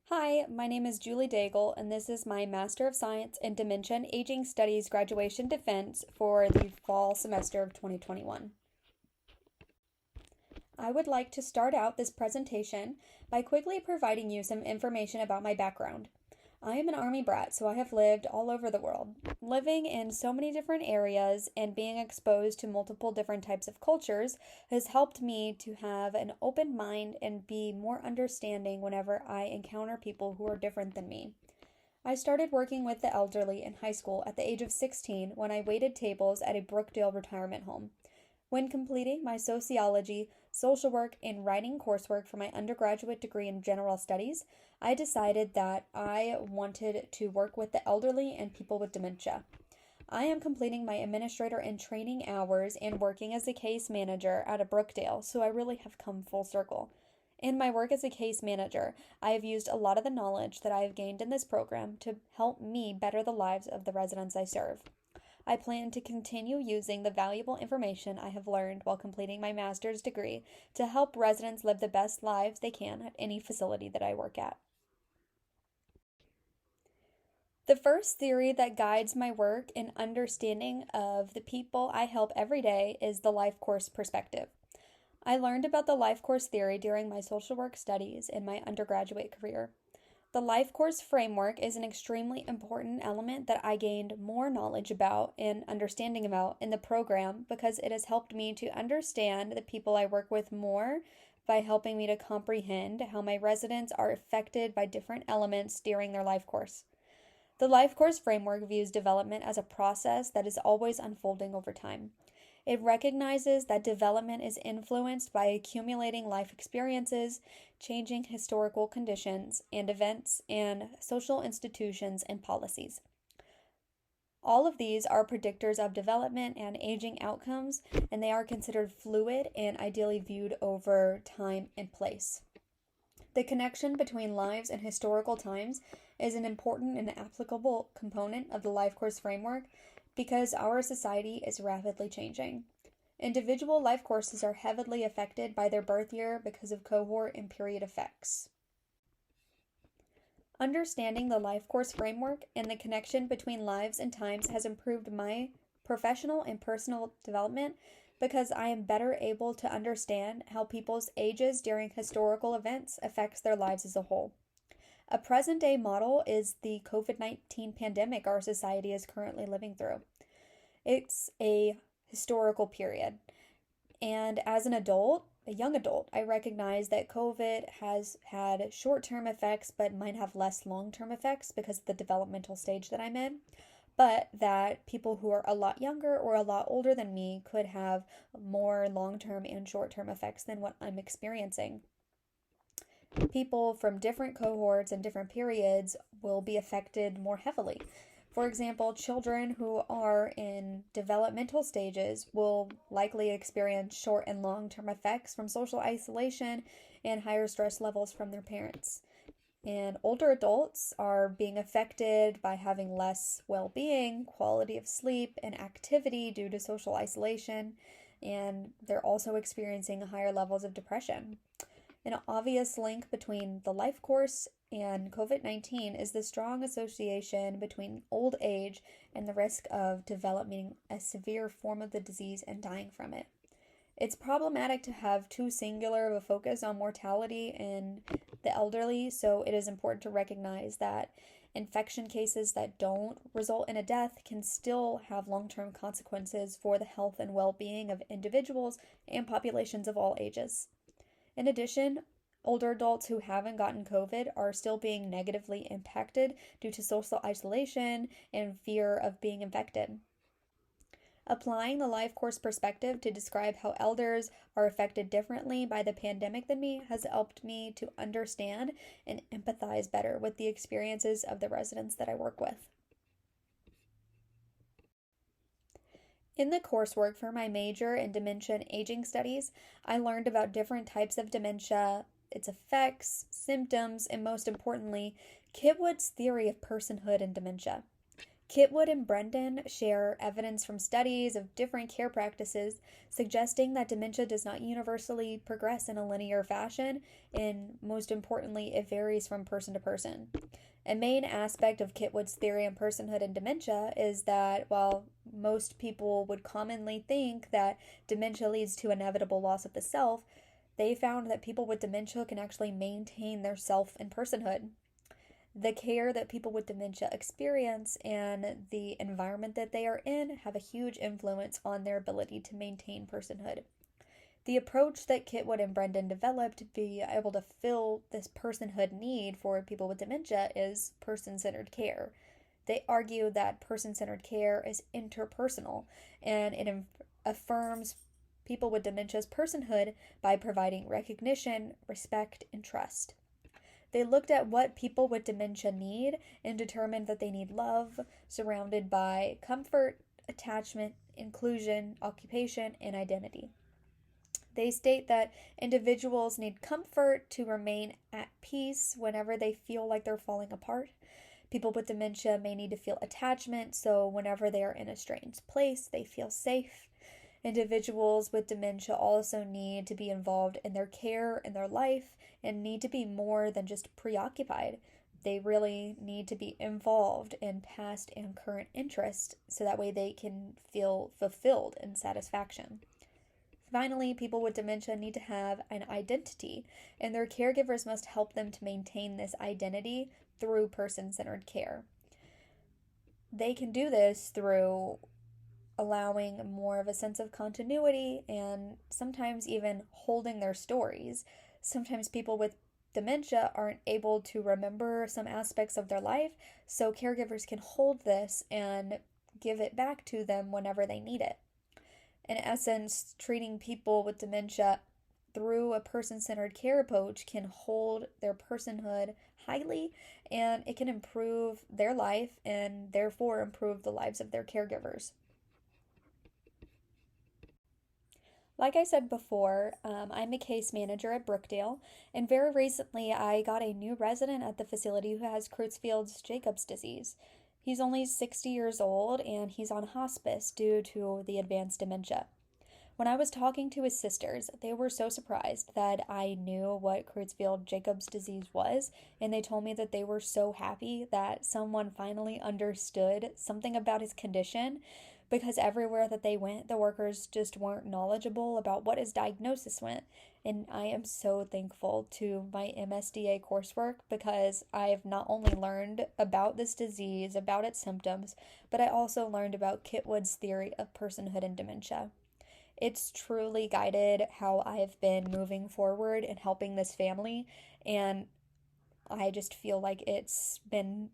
Hi, my name is Julie Daigle, and this is my Master of Science in Dementia and Aging Studies graduation defense for the fall semester of 2021. I would like to start out this presentation by quickly providing you some information about my background. I am an Army brat, so I have lived all over the world. Living in so many different areas and being exposed to multiple different types of cultures has helped me to have an open mind and be more understanding whenever I encounter people who are different than me. I started working with the elderly in high school at the age of 16 when I waited tables at a Brookdale retirement home. When completing my sociology, social work, and writing coursework for my undergraduate degree in general studies, I decided that I wanted to work with the elderly and people with dementia. I am completing my administrator in training hours and working as a case manager at a Brookdale, so I really have come full circle. In my work as a case manager, I have used a lot of the knowledge that I have gained in this program to help me better the lives of the residents I serve. I plan to continue using the valuable information I have learned while completing my master's degree to help residents live the best lives they can at any facility that I work at. The first theory that guides my work and understanding of the people I help every day is the life course perspective. I learned about the life course theory during my social work studies in my undergraduate career. The life course framework is an extremely important element that I gained more knowledge about and understanding about in the program because it has helped me to understand the people I work with more by helping me to comprehend how my residents are affected by different elements during their life course. The life course framework views development as a process that is always unfolding over time. It recognizes that development is influenced by accumulating life experiences, changing historical conditions and events, and social institutions and policies. All of these are predictors of development and aging outcomes, and they are considered fluid and ideally viewed over time and place. The connection between lives and historical times is an important and applicable component of the life course framework because our society is rapidly changing. Individual life courses are heavily affected by their birth year because of cohort and period effects. Understanding the life course framework and the connection between lives and times has improved my professional and personal development because I am better able to understand how people's ages during historical events affects their lives as a whole. A present-day model is the COVID-19 pandemic our society is currently living through. It's a historical period. And as an adult, a young adult, I recognize that COVID has had short-term effects but might have less long-term effects because of the developmental stage that I'm in. But that people who are a lot younger or a lot older than me could have more long-term and short-term effects than what I'm experiencing. People from different cohorts and different periods will be affected more heavily. For example, children who are in developmental stages will likely experience short and long-term effects from social isolation and higher stress levels from their parents. And older adults are being affected by having less well-being, quality of sleep, and activity due to social isolation, and they're also experiencing higher levels of depression. An obvious link between the life course and COVID-19 is the strong association between old age and the risk of developing a severe form of the disease and dying from it. It's problematic to have too singular of a focus on mortality in the elderly, so it is important to recognize that infection cases that don't result in a death can still have long-term consequences for the health and well-being of individuals and populations of all ages. In addition, older adults who haven't gotten COVID are still being negatively impacted due to social isolation and fear of being infected. Applying the life course perspective to describe how elders are affected differently by the pandemic than me has helped me to understand and empathize better with the experiences of the residents that I work with. In the coursework for my major in dementia and aging studies, I learned about different types of dementia, its effects, symptoms, and most importantly, Kitwood's theory of personhood and dementia. Kitwood and Brendan share evidence from studies of different care practices suggesting that dementia does not universally progress in a linear fashion, and most importantly, it varies from person to person. A main aspect of Kitwood's theory on personhood and dementia is that while most people would commonly think that dementia leads to inevitable loss of the self, they found that people with dementia can actually maintain their self and personhood. The care that people with dementia experience and the environment that they are in have a huge influence on their ability to maintain personhood. The approach that Kitwood and Brendan developed to be able to fill this personhood need for people with dementia is person-centered care. They argue that person-centered care is interpersonal, and it affirms people with dementia's personhood by providing recognition, respect, and trust. They looked at what people with dementia need and determined that they need love, surrounded by comfort, attachment, inclusion, occupation, and identity. They state that individuals need comfort to remain at peace whenever they feel like they're falling apart. People with dementia may need to feel attachment, so whenever they are in a strange place, they feel safe. Individuals with dementia also need to be involved in their care and their life and need to be more than just preoccupied. They really need to be involved in past and current interests so that way they can feel fulfilled and satisfaction. Finally, people with dementia need to have an identity, and their caregivers must help them to maintain this identity through person-centered care. They can do this through allowing more of a sense of continuity and sometimes even holding their stories. Sometimes people with dementia aren't able to remember some aspects of their life, so caregivers can hold this and give it back to them whenever they need it. In essence, treating people with dementia through a person-centered care approach can hold their personhood highly, and it can improve their life and therefore improve the lives of their caregivers. Like I said before, I'm a case manager at Brookdale, and very recently I got a new resident at the facility who has Creutzfeldt-Jacobs disease. He's only 60 years old and he's on hospice due to the advanced dementia. When I was talking to his sisters, they were so surprised that I knew what Creutzfeldt-Jacobs disease was, and they told me that they were so happy that someone finally understood something about his condition, because everywhere that they went, the workers just weren't knowledgeable about what his diagnosis meant. And I am so thankful to my MSDA coursework because I've not only learned about this disease, about its symptoms, but I also learned about Kitwood's theory of personhood and dementia. It's truly guided how I've been moving forward and helping this family, and I just feel like it's been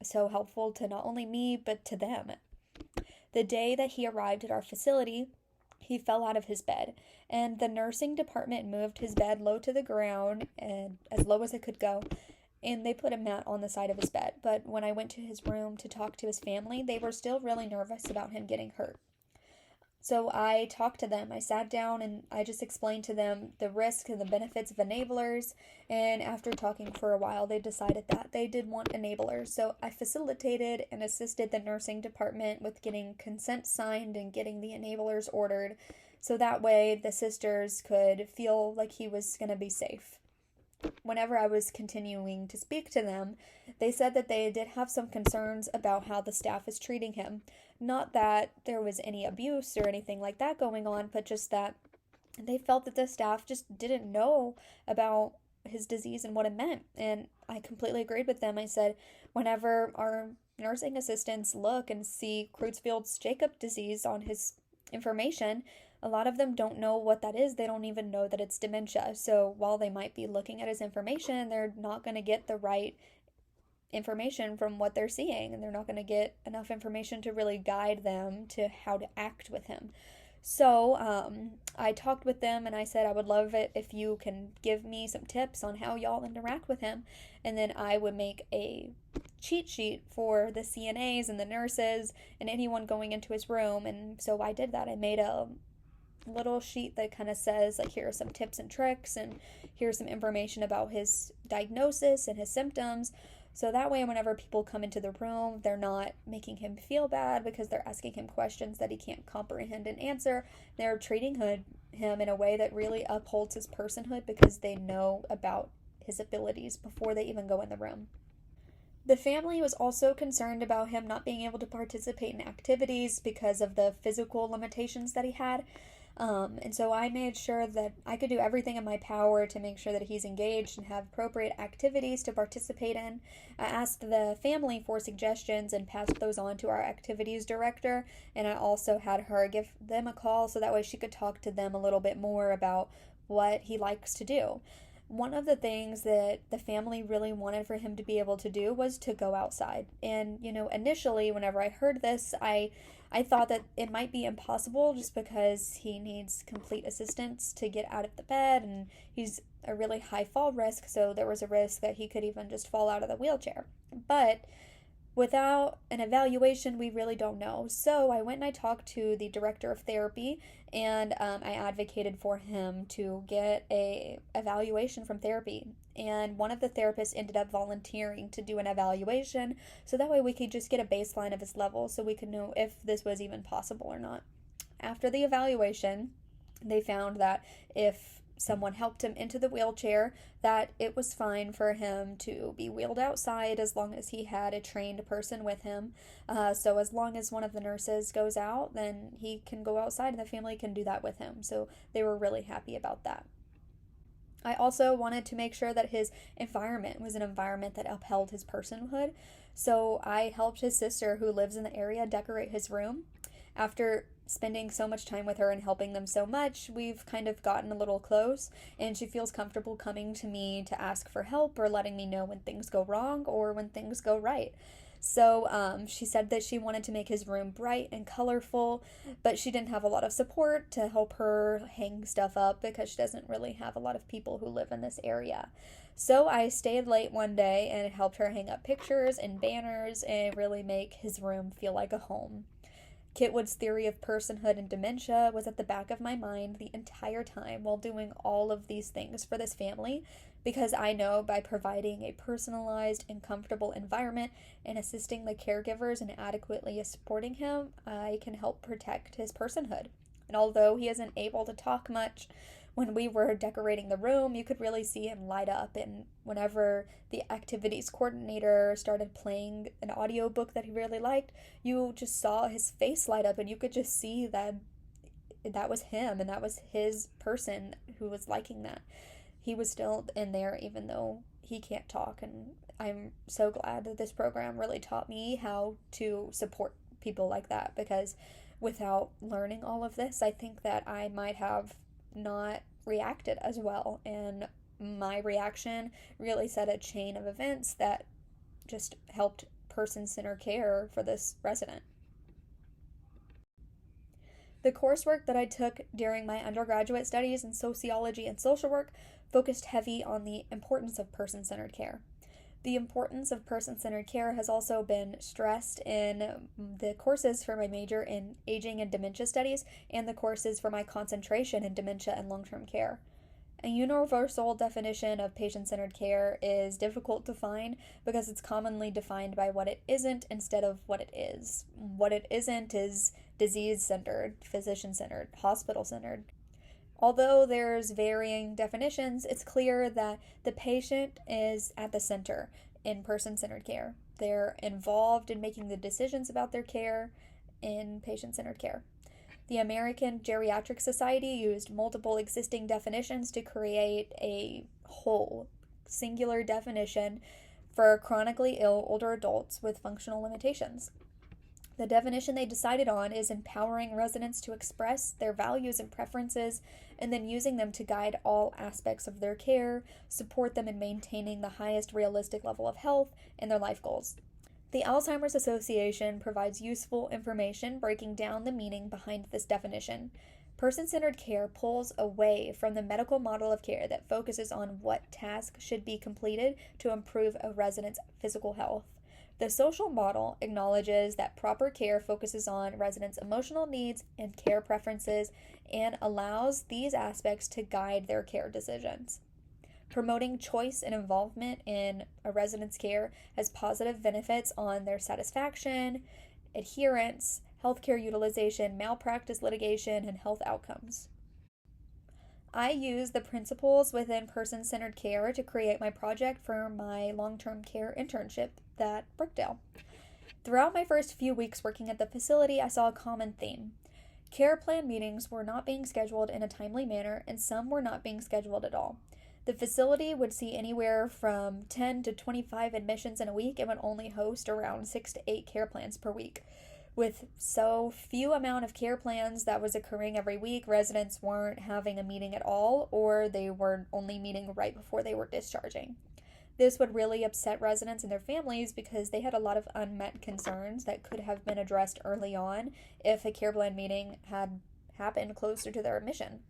so helpful to not only me, but to them. The day that he arrived at our facility, he fell out of his bed, and the nursing department moved his bed low to the ground and as low as it could go, and they put a mat on the side of his bed. But when I went to his room to talk to his family, they were still really nervous about him getting hurt. So I talked to them. I sat down and I just explained to them the risks and the benefits of enablers. And after talking for a while, they decided that they did want enablers. So I facilitated and assisted the nursing department with getting consent signed and getting the enablers ordered. So that way the sisters could feel like he was going to be safe. Whenever I was continuing to speak to them, they said that they did have some concerns about how the staff is treating him. Not that there was any abuse or anything like that going on, but just that they felt that the staff just didn't know about his disease and what it meant. And I completely agreed with them. I said, whenever our nursing assistants look and see Creutzfeldt-Jakob disease on his information, a lot of them don't know what that is. They don't even know that it's dementia. So while they might be looking at his information, they're not going to get the right information from what they're seeing, and they're not going to get enough information to really guide them to how to act with him. So I talked with them and I said I would love it if you can give me some tips on how y'all interact with him, and then I would make a cheat sheet for the CNAs and the nurses and anyone going into his room. And so I did that. I made a little sheet that kind of says, like, here are some tips and tricks and here's some information about his diagnosis and his symptoms, So that way, whenever people come into the room, they're not making him feel bad because they're asking him questions that he can't comprehend and answer. They're treating him in a way that really upholds his personhood because they know about his abilities before they even go in the room. The family was also concerned about him not being able to participate in activities because of the physical limitations that he had. And so I made sure that I could do everything in my power to make sure that he's engaged and have appropriate activities to participate in. I asked the family for suggestions and passed those on to our activities director, and I also had her give them a call so that way she could talk to them a little bit more about what he likes to do. One of the things that the family really wanted for him to be able to do was to go outside. And, initially, whenever I heard this, I thought that it might be impossible just because he needs complete assistance to get out of the bed and he's a really high fall risk, so there was a risk that he could even just fall out of the wheelchair. But without an evaluation, we really don't know. So I went and I talked to the director of therapy, and I advocated for him to get a evaluation from therapy. And one of the therapists ended up volunteering to do an evaluation, so that way we could just get a baseline of his level so we could know if this was even possible or not. After the evaluation, they found that if someone helped him into the wheelchair, that it was fine for him to be wheeled outside as long as he had a trained person with him. So as long as one of the nurses goes out, then he can go outside and the family can do that with him. So they were really happy about that. I also wanted to make sure that his environment was an environment that upheld his personhood. So I helped his sister, who lives in the area, decorate his room. After spending so much time with her and helping them so much, we've kind of gotten a little close, and she feels comfortable coming to me to ask for help or letting me know when things go wrong or when things go right. So she said that she wanted to make his room bright and colorful, but she didn't have a lot of support to help her hang stuff up because she doesn't really have a lot of people who live in this area. So I stayed late one day and helped her hang up pictures and banners and really make his room feel like a home. Kitwood's theory of personhood and dementia was at the back of my mind the entire time while doing all of these things for this family, because I know by providing a personalized and comfortable environment and assisting the caregivers and adequately supporting him, I can help protect his personhood. And although he isn't able to talk much, when we were decorating the room, you could really see him light up. And whenever the activities coordinator started playing an audiobook that he really liked, you just saw his face light up and you could just see that that was him and that was his person who was liking that. He was still in there even though he can't talk. And I'm so glad that this program really taught me how to support people like that, because without learning all of this, I think that I might have not reacted as well, and my reaction really set a chain of events that just helped person-centered care for this resident. The coursework that I took during my undergraduate studies in sociology and social work focused heavy on the importance of person-centered care. The importance of person-centered care has also been stressed in the courses for my major in aging and dementia studies and the courses for my concentration in dementia and long-term care. A universal definition of patient-centered care is difficult to find because it's commonly defined by what it isn't instead of what it is. What it isn't is disease-centered, physician-centered, hospital-centered. Although there's varying definitions, it's clear that the patient is at the center in person-centered care. They're involved in making the decisions about their care in patient-centered care. The American Geriatric Society used multiple existing definitions to create a whole, singular definition for chronically ill older adults with functional limitations. The definition they decided on is empowering residents to express their values and preferences, and then using them to guide all aspects of their care, support them in maintaining the highest realistic level of health, and their life goals. The Alzheimer's Association provides useful information breaking down the meaning behind this definition. Person-centered care pulls away from the medical model of care that focuses on what task should be completed to improve a resident's physical health. The social model acknowledges that proper care focuses on residents' emotional needs and care preferences and allows these aspects to guide their care decisions. Promoting choice and involvement in a resident's care has positive benefits on their satisfaction, adherence, healthcare utilization, malpractice litigation, and health outcomes. I use the principles within person centered care to create my project for my long term care internship at Brookdale. Throughout my first few weeks working at the facility, I saw a common theme. Care plan meetings were not being scheduled in a timely manner, and some were not being scheduled at all. The facility would see anywhere from 10 to 25 admissions in a week and would only host around 6 to 8 care plans per week. With so few amount of care plans that was occurring every week, residents weren't having a meeting at all, or they were only meeting right before they were discharging. This would really upset residents and their families because they had a lot of unmet concerns that could have been addressed early on if a care plan meeting had happened closer to their admission.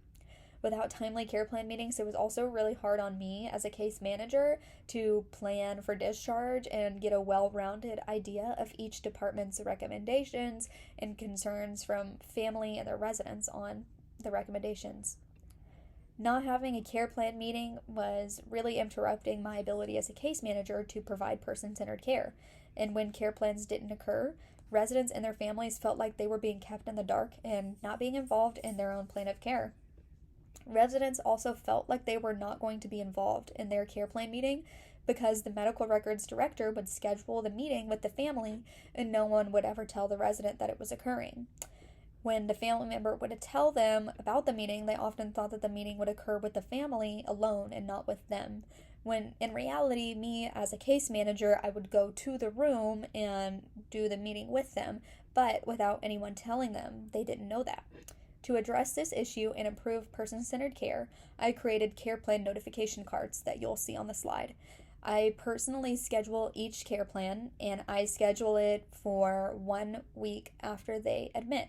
Without timely care plan meetings, it was also really hard on me as a case manager to plan for discharge and get a well-rounded idea of each department's recommendations and concerns from family and their residents on the recommendations. Not having a care plan meeting was really interrupting my ability as a case manager to provide person-centered care. And when care plans didn't occur, residents and their families felt like they were being kept in the dark and not being involved in their own plan of care. Residents also felt like they were not going to be involved in their care plan meeting because the medical records director would schedule the meeting with the family and no one would ever tell the resident that it was occurring. When the family member would tell them about the meeting, they often thought that the meeting would occur with the family alone and not with them. When in reality, me as a case manager, I would go to the room and do the meeting with them, but without anyone telling them. They didn't know that. To address this issue and improve person-centered care, I created care plan notification cards that you'll see on the slide. I personally schedule each care plan, and I schedule it for 1 week after they admit.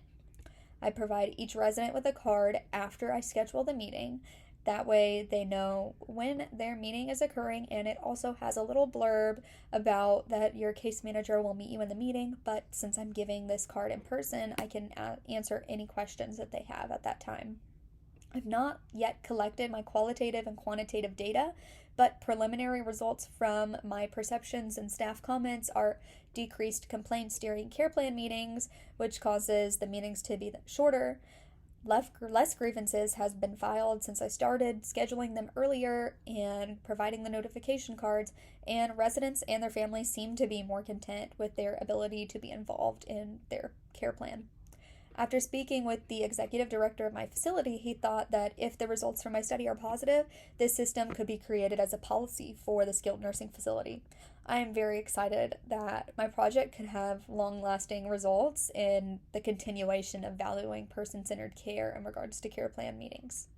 I provide each resident with a card after I schedule the meeting. That way they know when their meeting is occurring, and it also has a little blurb about that your case manager will meet you in the meeting, but since I'm giving this card in person, I can answer any questions that they have at that time. I've not yet collected my qualitative and quantitative data, but preliminary results from my perceptions and staff comments are decreased complaints during care plan meetings, which causes the meetings to be shorter. Less grievances has been filed since I started scheduling them earlier and providing the notification cards, and residents and their families seem to be more content with their ability to be involved in their care plan. After speaking with the executive director of my facility, he thought that if the results from my study are positive, this system could be created as a policy for the skilled nursing facility. I am very excited that my project could have long-lasting results in the continuation of valuing person-centered care in regards to care plan meetings.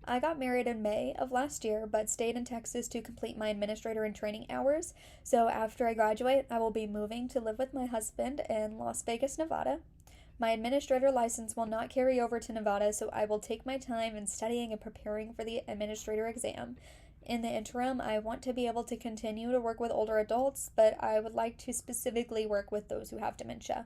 I got married in May of last year, but stayed in Texas to complete my administrator and training hours. So after I graduate, I will be moving to live with my husband in Las Vegas, Nevada. My administrator license will not carry over to Nevada, so I will take my time in studying and preparing for the administrator exam. In the interim, I want to be able to continue to work with older adults, but I would like to specifically work with those who have dementia.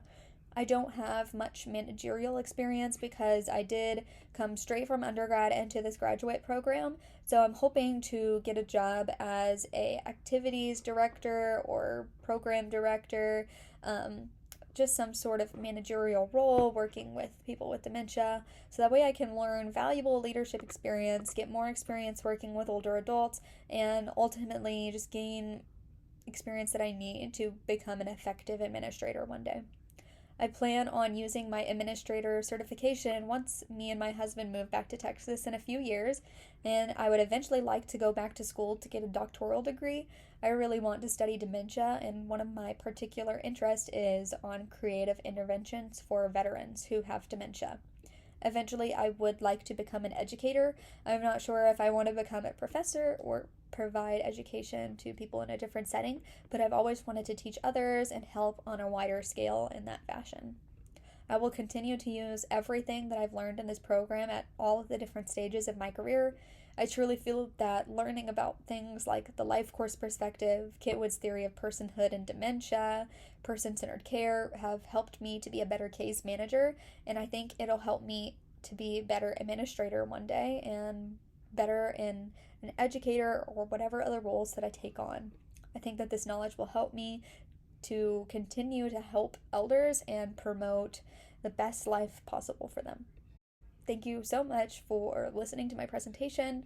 I don't have much managerial experience because I did come straight from undergrad into this graduate program, so I'm hoping to get a job as a activities director or program director, just some sort of managerial role working with people with dementia, so that way I can learn valuable leadership experience, get more experience working with older adults, and ultimately just gain experience that I need to become an effective administrator one day. I plan on using my administrator certification once me and my husband move back to Texas in a few years, and I would eventually like to go back to school to get a doctoral degree. I really want to study dementia, and one of my particular interests is on creative interventions for veterans who have dementia. Eventually, I would like to become an educator. I'm not sure if I want to become a professor or provide education to people in a different setting, but I've always wanted to teach others and help on a wider scale in that fashion. I will continue to use everything that I've learned in this program at all of the different stages of my career. I truly feel that learning about things like the life course perspective, Kitwood's theory of personhood and dementia, person-centered care have helped me to be a better case manager, and I think it'll help me to be a better administrator one day, and better in an educator or whatever other roles that I take on. I think that this knowledge will help me to continue to help elders and promote the best life possible for them. Thank you so much for listening to my presentation.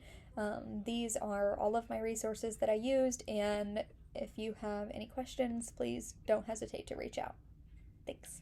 These are all of my resources that I used, and if you have any questions, please don't hesitate to reach out. Thanks.